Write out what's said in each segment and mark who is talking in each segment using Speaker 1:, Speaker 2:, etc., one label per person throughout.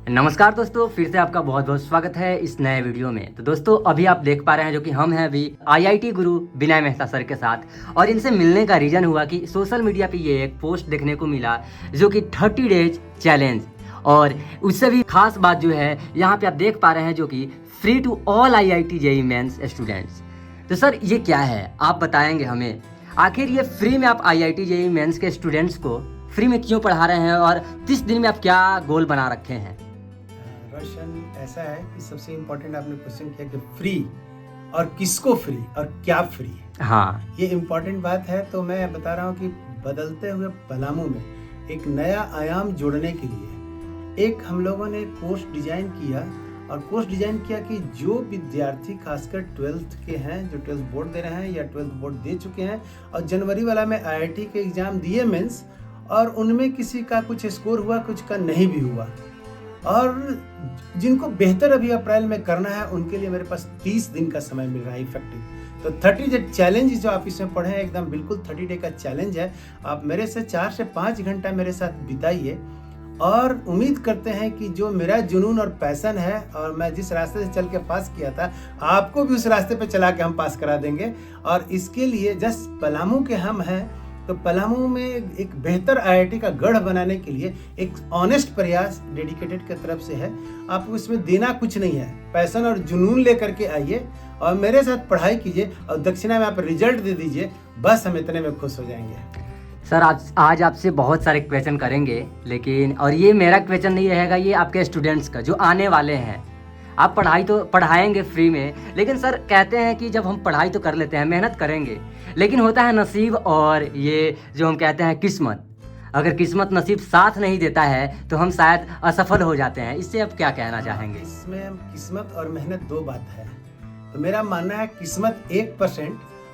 Speaker 1: नमस्कार दोस्तों, फिर से आपका बहुत बहुत स्वागत है इस नए वीडियो में। तो दोस्तों अभी आप देख पा रहे हैं जो कि हम हैं अभी आईआईटी गुरु विनय मेहता सर के साथ, और इनसे मिलने का रीज़न हुआ कि सोशल मीडिया पे ये एक पोस्ट देखने को मिला जो कि 30 डेज चैलेंज, और उससे भी खास बात जो है यहाँ पे आप देख पा रहे हैं जो कि free to all IIT JEE mains students. तो सर ये क्या है, आप बताएंगे हमें आखिर ये फ्री में आप आईआईटी जेईई मेंस के स्टूडेंट्स को फ्री में क्यों पढ़ा रहे हैं, और 30 दिन में आप क्या गोल बना रखे हैं?
Speaker 2: रोशन, ऐसा है कि सबसे इम्पोर्टेंट आपने क्वेश्चन किया कि फ्री और किसको फ्री और क्या फ्री है।
Speaker 1: हाँ,
Speaker 2: ये इम्पोर्टेंट बात है। तो मैं बता रहा हूँ कि बदलते हुए पलामू में एक नया आयाम जोड़ने के लिए एक हम लोगों ने कोर्स डिजाइन किया, और कोर्स डिजाइन किया कि जो विद्यार्थी खासकर 12th के हैं, जो 12th बोर्ड दे रहे हैं या 12th बोर्ड दे चुके हैं और जनवरी वाला में आईआईटी के एग्जाम दिए मेंस, और उनमें किसी का कुछ स्कोर हुआ, कुछ का नहीं भी हुआ, और जिनको बेहतर अभी अप्रैल में करना है उनके लिए मेरे पास 30 दिन का समय मिल रहा है इफेक्टिव। तो 30 डे चैलेंज जो आप इसमें पढ़े हैं एकदम बिल्कुल 30 डे का चैलेंज है। आप मेरे से 4 से 5 घंटा मेरे साथ बिताइए, और उम्मीद करते हैं कि जो मेरा जुनून और पैशन है और मैं जिस रास्ते से चल के पास किया था, आपको भी उस रास्ते पे चला के हम पास करा देंगे। और इसके लिए जस्ट पलामू के हम हैं, तो पलामू में एक बेहतर आईआईटी का गढ़ बनाने के लिए एक ऑनेस्ट प्रयास डेडिकेटेड की तरफ से है। आपको इसमें देना कुछ नहीं है, पैशन और जुनून लेकर के आइए और मेरे साथ पढ़ाई कीजिए, और दक्षिणा में आप रिजल्ट दे दीजिए, बस हम इतने में खुश हो जाएंगे।
Speaker 1: सर आज आपसे बहुत सारे क्वेश्चन करेंगे, लेकिन और ये मेरा क्वेश्चन नहीं रहेगा, ये आपके स्टूडेंट्स का जो आने वाले हैं। आप पढ़ाई तो पढ़ाएंगे फ्री में, लेकिन सर कहते हैं कि जब हम पढ़ाई तो कर लेते हैं, मेहनत करेंगे, लेकिन होता है नसीब और ये जो हम कहते हैं किस्मत। अगर किस्मत नसीब साथ नहीं देता है तो हम शायद असफल हो जाते हैं। इससे आप क्या कहना चाहेंगे?
Speaker 2: इसमें किस्मत और मेहनत दो बात है। तो मेरा मानना है किस्मत 1%,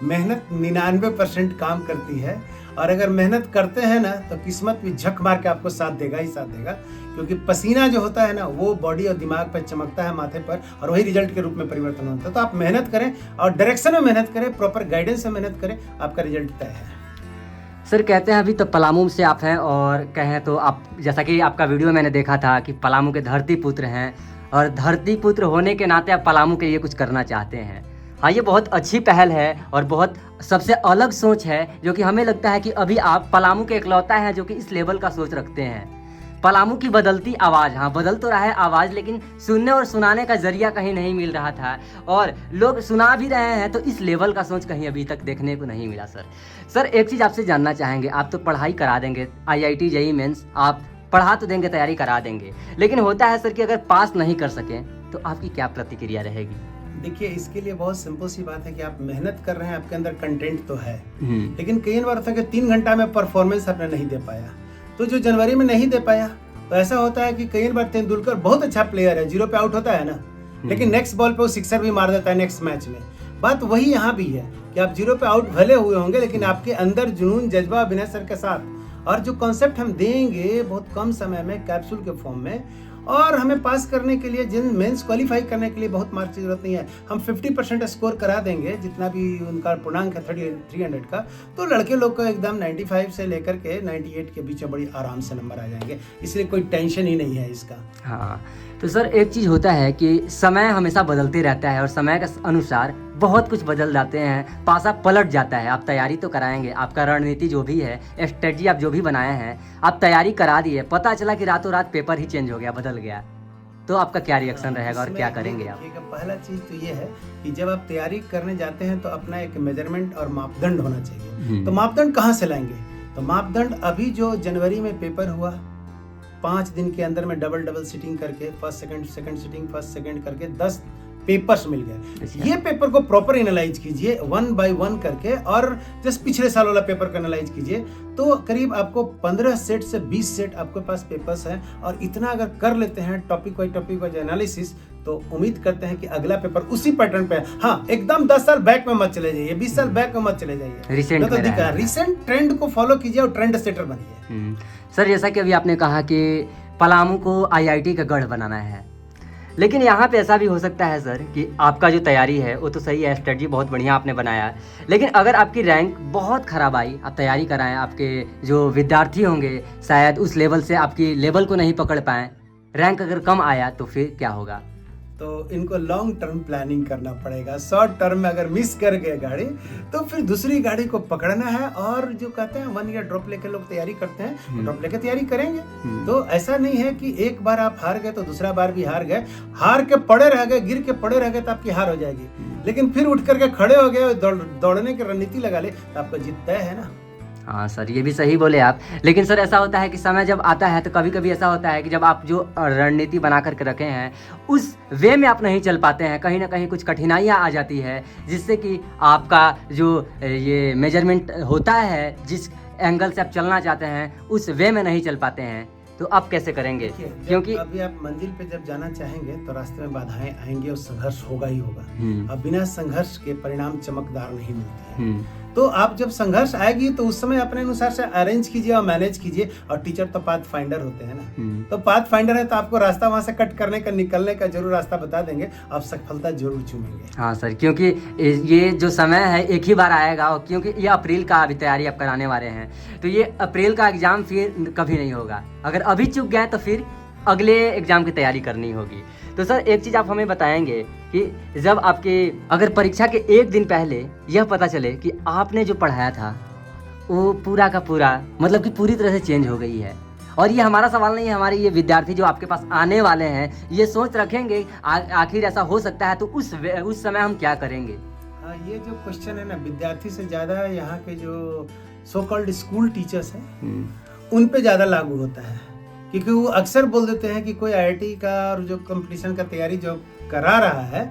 Speaker 2: मेहनत 99% काम करती है। और अगर मेहनत करते हैं ना तो किस्मत भी झक मार के आपको साथ देगा ही साथ देगा, क्योंकि पसीना जो होता है ना वो बॉडी और दिमाग पर चमकता है माथे पर, और वही रिजल्ट के रूप में परिवर्तन होता है। तो आप मेहनत करें और डायरेक्शन में मेहनत करें, प्रॉपर गाइडेंस में मेहनत करें, आपका रिजल्ट तय है।
Speaker 1: सर कहते हैं अभी तो पलामू से आप हैं, और कहें तो आप जैसा कि आपका वीडियो मैंने देखा था कि पलामू के धरती पुत्र हैं, और धरती पुत्र होने के नाते आप पलामू के लिए कुछ करना चाहते हैं। हाँ, ये बहुत अच्छी पहल है और बहुत सबसे अलग सोच है, जो कि हमें लगता है कि अभी आप पलामू के इकलौता हैं जो कि इस लेवल का सोच रखते हैं। पलामू की बदलती आवाज़, हाँ बदल तो रहा है आवाज़, लेकिन सुनने और सुनाने का जरिया कहीं नहीं मिल रहा था, और लोग सुना भी रहे हैं, तो इस लेवल का सोच कहीं अभी तक देखने को नहीं मिला। सर एक चीज़ आपसे जानना चाहेंगे, आप तो पढ़ाई करा देंगे आईआईटी जेईई मेंस, आप पढ़ा तो देंगे, तैयारी करा देंगे, लेकिन होता है सर कि अगर पास नहीं कर सकें तो आपकी क्या प्रतिक्रिया रहेगी?
Speaker 2: देखिए, इसके लिए बहुत सिंपल सी बात है कि आप मेहनत कर रहे हैं, आपके अंदर कंटेंट तो है, लेकिन कई बार होता है कि 3 घंटा में परफॉर्मेंस आपने नहीं दे पाया। तो जो जनवरी में नहीं दे पाया, तो ऐसा होता है कि कई बार तेंदुलकर बहुत अच्छा प्लेयर है, 0 पे आउट होता है ना, लेकिन नेक्स्ट बॉल पे वो सिक्सर भी मार देता है नेक्स्ट मैच में। बात वही यहाँ भी है कि आप 0 पे आउट भले हुए होंगे, लेकिन आपके अंदर जुनून जज्बा विनय सर के साथ, और जो कॉन्सेप्ट हम देंगे बहुत कम समय में कैप्सूल के फॉर्म में, और हमें पास करने के लिए, जिन मेंस क्वालिफाई करने के लिए बहुत मार्क्स की जरूरत नहीं है, हम 50% स्कोर करा देंगे, जितना भी उनका पूर्णांक है 300 का, तो लड़के लोग को एकदम 95 से लेकर के 98 के बीच में बड़ी आराम से नंबर आ जाएंगे, इसलिए कोई टेंशन ही नहीं है इसका।
Speaker 1: हाँ, तो सर एक चीज़ होता है कि समय हमेशा बदलते रहता है, और समय के अनुसार बहुत कुछ बदल जाते हैं, पासा पलट जाता है। आप तैयारी तो कराएंगे, आपका रणनीति जो भी है, स्ट्रेटजी आप जो भी बनाए हैं, आप तैयारी करा दिए, पता चला कि रातों रात पेपर ही चेंज हो गया, बदल गया, तो आपका क्या रिएक्शन रहेगा और क्या करेंगे आप?
Speaker 2: पहला चीज तो ये है कि जब आप तैयारी करने जाते हैं तो अपना एक मेजरमेंट और मापदंड होना चाहिए। तो मापदंड कहाँ से लाएंगे? तो मापदंड अभी जो जनवरी में पेपर हुआ, 5 दिन के अंदर में डबल सीटिंग करके first second sitting first second करके 10 पेपर्स मिल गए। ये पेपर को प्रॉपर एनालाइज कीजिए 1 बाय 1 करके, और जस्ट पिछले साल वाला पेपर को एनालाइज कीजिए, तो करीब आपको 15 सेट से 20 सेट आपके पास पेपर्स हैं। और इतना अगर कर लेते हैं टॉपिक वाइज एनालिसिस, तो उम्मीद करते हैं कि अगला पेपर उसी पैटर्न पे है। हाँ, एकदम 10 साल बैक में मत चले जाइए, 20 साल बैक में मत चले जाइए, रिसेंट ट्रेंड को फॉलो कीजिए और ट्रेंड सेटर बनिए।
Speaker 1: सर जैसा कि अभी आपने कहा कि पलामू को आईआईटी का गढ़ बनाना है, लेकिन यहाँ पे ऐसा भी हो सकता है सर कि आपका जो तैयारी है वो तो सही है, स्ट्रेटजी बहुत बढ़िया आपने बनाया है, लेकिन अगर आपकी रैंक बहुत ख़राब आई, आप तैयारी कराएं, आपके जो विद्यार्थी होंगे शायद उस लेवल से आपकी लेवल को नहीं पकड़ पाएँ, रैंक अगर कम आया तो फिर क्या होगा?
Speaker 2: तो इनको लॉन्ग टर्म प्लानिंग करना पड़ेगा। शॉर्ट टर्म में अगर मिस कर गए गाड़ी तो फिर दूसरी गाड़ी को पकड़ना है। और जो कहते हैं 1 ईयर ड्रॉप लेके लोग तैयारी करते हैं, ड्रॉप लेके तैयारी करेंगे। तो ऐसा नहीं है कि एक बार आप हार गए तो दूसरा बार भी हार गए। हार के पड़े रह गए, गिर के पड़े रह गए तो आपकी हार हो जाएगी। लेकिन फिर उठ करके खड़े हो गए, दौड़ने की रणनीति लगा ले तो आपका जीत तय है ना।
Speaker 1: हाँ सर, ये भी सही बोले आप। लेकिन सर ऐसा होता है कि समय जब आता है तो कभी कभी ऐसा होता है कि जब आप जो रणनीति बना करके रखे हैं उस वे में आप नहीं चल पाते हैं, कहीं ना कहीं कुछ कठिनाइयाँ आ जाती है, जिससे कि आपका जो ये मेजरमेंट होता है, जिस एंगल से आप चलना चाहते हैं उस वे में नहीं चल पाते हैं, तो आप कैसे करेंगे? क्योंकि
Speaker 2: अभी आप मंजिल पे जब जाना चाहेंगे तो रास्ते में बाधाएं आएंगी और संघर्ष होगा ही होगा। अब बिना संघर्ष के परिणाम चमकदार नहीं मिलते हैं। तो आप जब संघर्ष आएगी तो उस समय अपने अनुसार से अरेंज कीजिए और मैनेज कीजिए। और टीचर तो पाथ फाइंडर होते हैं ना, तो पाथ फाइंडर है तो आपको रास्ता वहां से कट करने का, निकलने का जरूर रास्ता बता देंगे, आप सफलता जरूर चुनेंगे।
Speaker 1: हाँ सर, क्योंकि ये जो समय है एक ही बार आएगा, और क्योंकि ये अप्रैल का अभी तैयारी आप कराने वाले हैं, तो ये अप्रैल का एग्जाम फिर कभी नहीं होगा। अगर अभी चूक गए तो फिर अगले एग्जाम की तैयारी करनी होगी। तो सर एक चीज़ आप हमें बताएंगे कि जब आपके अगर परीक्षा के एक दिन पहले यह पता चले कि आपने जो पढ़ाया था वो पूरा का पूरा मतलब कि पूरी तरह से चेंज हो गई है, और ये हमारा सवाल नहीं है, हमारे ये विद्यार्थी जो आपके पास आने वाले हैं ये सोच रखेंगे आखिर ऐसा हो सकता है, तो उस समय हम क्या करेंगे?
Speaker 2: हाँ, ये जो क्वेश्चन है ना, विद्यार्थी से ज़्यादा यहाँ के जो सो कॉल्ड स्कूल टीचर्स हैं उन पे ज़्यादा लागू होता है। क्योंकि वो अक्सर बोल देते हैं कि कोई IIT का और जो कंपटीशन का तैयारी जो करा रहा है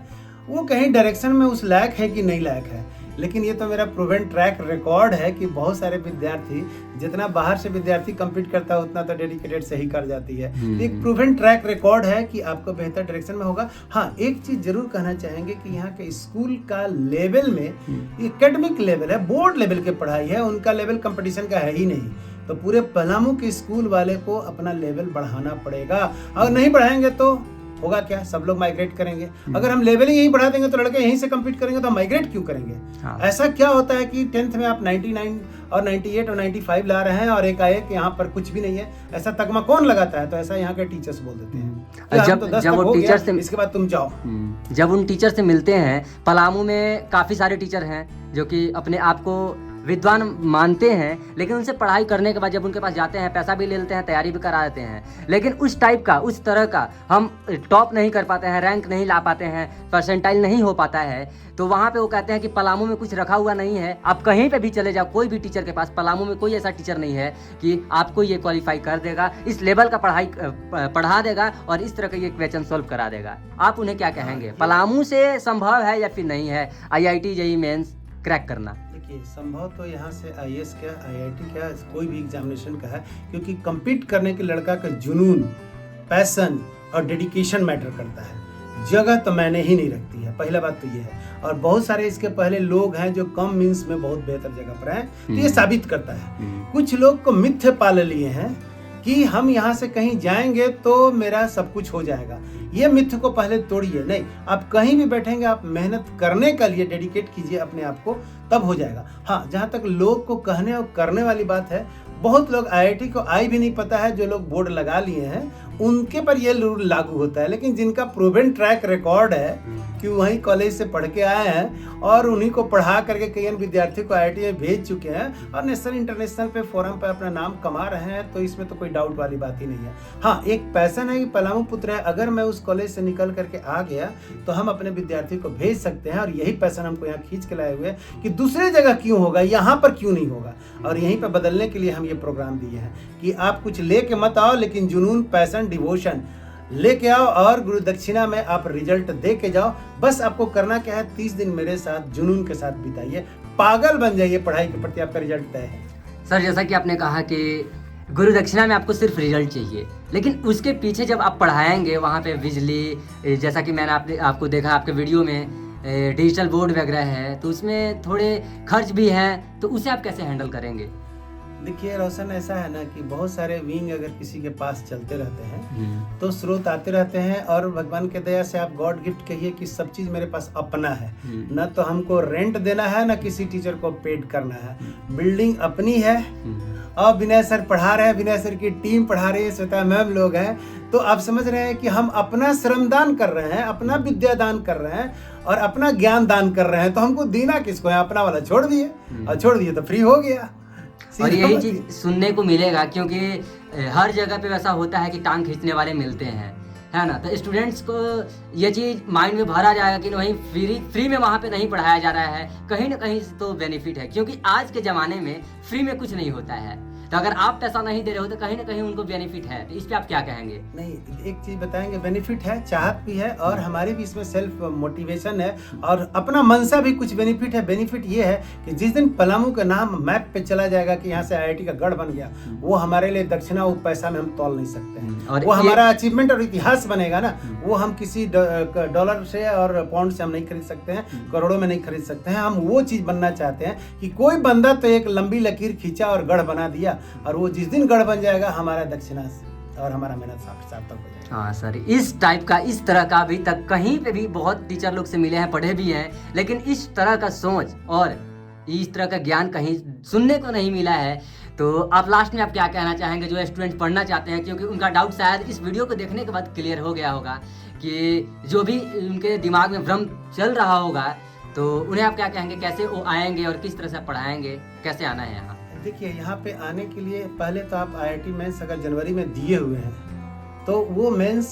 Speaker 2: वो कहीं डायरेक्शन में उस लायक है कि नहीं लायक है। लेकिन ये तो मेरा प्रूवन ट्रैक रिकॉर्ड है कि बहुत सारे विद्यार्थी, जितना बाहर से विद्यार्थी कम्पीट करता है उतना तो डेडिकेटेड से ही कर जाती है। एक प्रूवन ट्रैक रिकॉर्ड है कि आपको बेहतर डायरेक्शन में होगा। हाँ, एक चीज जरूर कहना चाहेंगे कि यहाँ के स्कूल का लेवल में एकेडमिक लेवल है, बोर्ड लेवल की पढ़ाई है, उनका लेवल कंपटीशन का है ही नहीं। तो पूरे पलामू के स्कूल वाले को अपना लेवल बढ़ाना पड़ेगा। अगर नहीं बढ़ाएंगे तो होगा क्या? सब लोग माइग्रेट करेंगे। अगर हम लेवल ही यहीं बढ़ा देंगे तो लड़के यहीं से कम्पीट करेंगे, तो हम माइग्रेट क्यों करेंगे? हाँ। ऐसा क्या होता है कि 10th में आप 99 और 98 और 95 ला रहे हैं और एक यहाँ पर कुछ भी नहीं है, ऐसा तगमा कौन लगाता है? तो ऐसा यहाँ के टीचर्स बोल देते हैं।
Speaker 1: जब वो टीचर से,
Speaker 2: इसके बाद तुम जाओ।
Speaker 1: जब उन टीचर से मिलते हैं, पलामू में काफी सारे टीचर हैं जो कि अपने आप को विद्वान मानते हैं, लेकिन उनसे पढ़ाई करने के बाद जब उनके पास जाते हैं पैसा भी ले लेते हैं, तैयारी भी करा देते हैं, लेकिन उस टाइप का, उस तरह का हम टॉप नहीं कर पाते हैं, रैंक नहीं ला पाते हैं, परसेंटाइल नहीं हो पाता है, तो वहाँ पे वो कहते हैं कि पलामू में कुछ रखा हुआ नहीं है। आप कहीं पे भी चले जाओ, कोई भी टीचर के पास, पलामू में कोई ऐसा टीचर नहीं है कि आपको ये क्वालिफाई कर देगा, इस लेवल का पढ़ा देगा और इस तरह का ये क्वेश्चन सॉल्व करा देगा। आप उन्हें क्या कहेंगे? पलामू से संभव है या फिर नहीं है IIT JEE मेंस क्रैक करना?
Speaker 2: संभव तो यहाँ से IAS क्या, IIT क्या, कोई भी एग्जामिनेशन का है, क्योंकि compete करने के लड़का का जुनून, पैशन और डेडिकेशन मैटर करता है। जगह तो मैंने ही नहीं रखती है, पहला बात तो ये है। और बहुत सारे इसके पहले लोग हैं जो कम मीन्स में बहुत बेहतर जगह पर हैं, तो ये साबित करता है। कुछ लोग को मिथ्य पाल लिए हैं कि हम यहाँ से कहीं जाएंगे तो मेरा सब कुछ हो जाएगा। ये मिथ्य को पहले तोड़िए। नहीं, आप कहीं भी बैठेंगे, आप मेहनत करने के लिए डेडिकेट कीजिए अपने आप को, तब हो जाएगा। हाँ, जहाँ तक लोग को कहने और करने वाली बात है, बहुत लोग IIT को आई भी नहीं पता है, जो लोग बोर्ड लगा लिए हैं उनके पर यह रूल लागू होता है। लेकिन जिनका प्रूवन ट्रैक रिकॉर्ड है कि वहीं कॉलेज से पढ़ के आए हैं और उन्हीं को पढ़ा करके कई विद्यार्थियों को IIT में भेज चुके हैं और नेशनल इंटरनेशनल पे फोरम पे अपना नाम कमा रहे हैं, तो इसमें तो कोई डाउट वाली बात ही नहीं है। हाँ, एक पैशन है कि पलामू पुत्र है, अगर मैं उस कॉलेज से निकल करके आ गया तो हम अपने विद्यार्थी को भेज सकते हैं। और यही पैशन हमको यहाँ खींच के लाए हुए हैं कि दूसरे जगह क्यों होगा, यहाँ पर क्यों नहीं होगा। और यहीं पर बदलने के लिए हम ये प्रोग्राम दिए हैं कि आप कुछ लेके मत आओ, लेकिन जुनून, पैशन, डिवोशन लेके आओ और गुरु दक्षिणा में आप रिजल्ट दे के जाओ। बस आपको करना क्या है, 30 दिन मेरे साथ जुनून के साथ बिताइए, पागल बन जाइए पढ़ाई के प्रति, आपका रिजल्ट तय है।
Speaker 1: सर, जैसा कि आपने कहा कि गुरु दक्षिणा में आपको सिर्फ रिजल्ट चाहिए, लेकिन उसके पीछे जब आप पढ़ाएंगे वहाँ पे बिजली, जैसा कि मैंने आपको देखा आपके वीडियो में, डिजिटल बोर्ड वगैरह है, तो उसमें थोड़े खर्च भी हैं, तो उसे आप कैसे हैंडल करेंगे?
Speaker 2: देखिए रोशन, ऐसा है ना कि बहुत सारे विंग अगर किसी के पास चलते रहते हैं तो स्रोत आते रहते हैं, और भगवान के दया से आप गॉड गिफ्ट कहिए कि सब चीज मेरे पास अपना है। न तो हमको रेंट देना है, न किसी टीचर को पेड करना है। बिल्डिंग अपनी है और विनय सर पढ़ा रहे हैं, विनय सर की टीम पढ़ा रही है, श्वेता मैम लोग हैं, तो आप समझ रहे हैं कि हम अपना श्रमदान कर रहे हैं, अपना विद्यादान कर रहे हैं और अपना ज्ञान दान कर रहे हैं, तो हमको देना किसको है? अपना वाला छोड़ दिए, और छोड़ दिए तो फ्री हो गया।
Speaker 1: और यही चीज सुनने को मिलेगा, क्योंकि हर जगह पे वैसा होता है कि टांग खींचने वाले मिलते हैं, है ना। तो स्टूडेंट्स को ये चीज़ माइंड में भरा जाएगा कि वहीं फ्री में वहाँ पे नहीं पढ़ाया जा रहा है, कहीं ना कहीं तो बेनिफिट है, क्योंकि आज के ज़माने में फ्री में कुछ नहीं होता है। तो अगर आप पैसा नहीं दे रहे हो तो कहीं ना कहीं उनको बेनिफिट है। तो इस पे आप क्या कहेंगे?
Speaker 2: नहीं, एक चीज बताएंगे, बेनिफिट है, चाहत भी है और हमारी भी इसमें सेल्फ मोटिवेशन है और अपना मनसा भी कुछ बेनिफिट है। बेनिफिट ये है कि जिस दिन पलामू का नाम मैप पे चला जाएगा कि यहाँ से IIT का गढ़ बन गया, वो हमारे लिए दक्षिणा वो पैसा में हम तोल नहीं सकते हैं। और वो हमारा अचीवमेंट और इतिहास बनेगा ना, वो हम किसी डॉलर से और पाउंड से हम नहीं खरीद सकते हैं, करोड़ों में नहीं खरीद सकते हैं। हम वो चीज बनना चाहते हैं कि कोई बंदा तो एक लंबी लकीर खींचा और गढ़ बना दिया, और वो जिस दिन गढ़ बन जाएगा हमारा दक्षिणा और हमारा मेहनत सार्थक हो जाएगा।
Speaker 1: हाँ सर, इस टाइप का, इस तरह का अभी तक कहीं पे भी बहुत टीचर लोग से मिले हैं, पढ़े भी हैं, लेकिन इस तरह का सोच और इस तरह का ज्ञान कहीं सुनने को नहीं मिला है। तो आप लास्ट में आप क्या कहना चाहेंगे जो स्टूडेंट पढ़ना चाहते हैं, क्योंकि उनका डाउट शायद इस वीडियो को देखने के बाद क्लियर हो गया होगा कि जो भी उनके दिमाग में भ्रम चल रहा होगा, तो उन्हें आप क्या कहेंगे, कैसे वो आएंगे और किस तरह से पढ़ाएंगे, कैसे आना है यहाँ?
Speaker 2: देखिए, यहाँ पे आने के लिए पहले तो आप IIT मेंस अगर जनवरी में दिए हुए हैं तो वो मेंस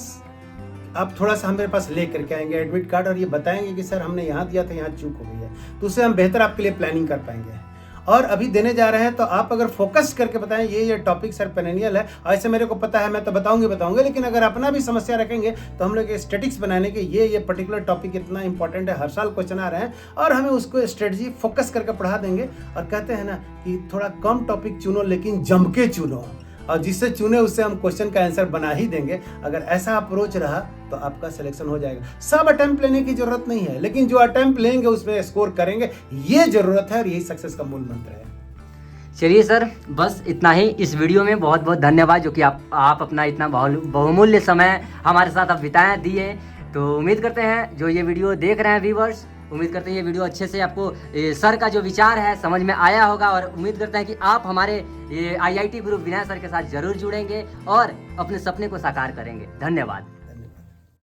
Speaker 2: आप थोड़ा सा हमारे पास ले करके आएंगे एडमिट कार्ड, और ये बताएंगे कि सर हमने यहाँ दिया था, यहाँ चूक हो गई है, तो उससे हम बेहतर आपके लिए प्लानिंग कर पाएंगे। और अभी देने जा रहे हैं तो आप अगर फोकस करके बताएं ये टॉपिक सर पेरेनियल है, ऐसे मेरे को पता है, मैं तो बताऊंगे, लेकिन अगर अपना भी समस्या रखेंगे तो हम लोग स्टेटिक्स बनाने के ये पर्टिकुलर टॉपिक इतना इंपॉर्टेंट है, हर साल क्वेश्चन आ रहे हैं, और हमें उसको स्ट्रेटजी फोकस करके पढ़ा देंगे। और कहते हैं ना कि थोड़ा कम टॉपिक चुनो लेकिन जम के चुनो, और जिससे चुने उससे हम क्वेश्चन का आंसर बना ही देंगे। अगर ऐसा अप्रोच रहा तो आपका सिलेक्शन हो जाएगा। सब अटेम्प्ट लेने की जरूरत नहीं है, लेकिन जो अटेम्प्ट लेंगे उसमें स्कोर करेंगे, ये जरूरत है, और यही सक्सेस का मूल मंत्र है।
Speaker 1: चलिए सर, बस इतना ही इस वीडियो में। बहुत बहुत धन्यवाद जो कि आप अपना इतना बहुमूल्य समय हमारे साथ आप बिताएं दिए। तो उम्मीद करते हैं जो ये वीडियो देख रहे हैं व्यूवर्स, उम्मीद करते हैं ये वीडियो अच्छे से आपको सर का जो विचार है समझ में आया होगा, और उम्मीद करते हैं कि आप हमारे ये IIT ग्रुप विनय सर के साथ जरूर जुड़ेंगे और अपने सपने को साकार करेंगे। धन्यवाद।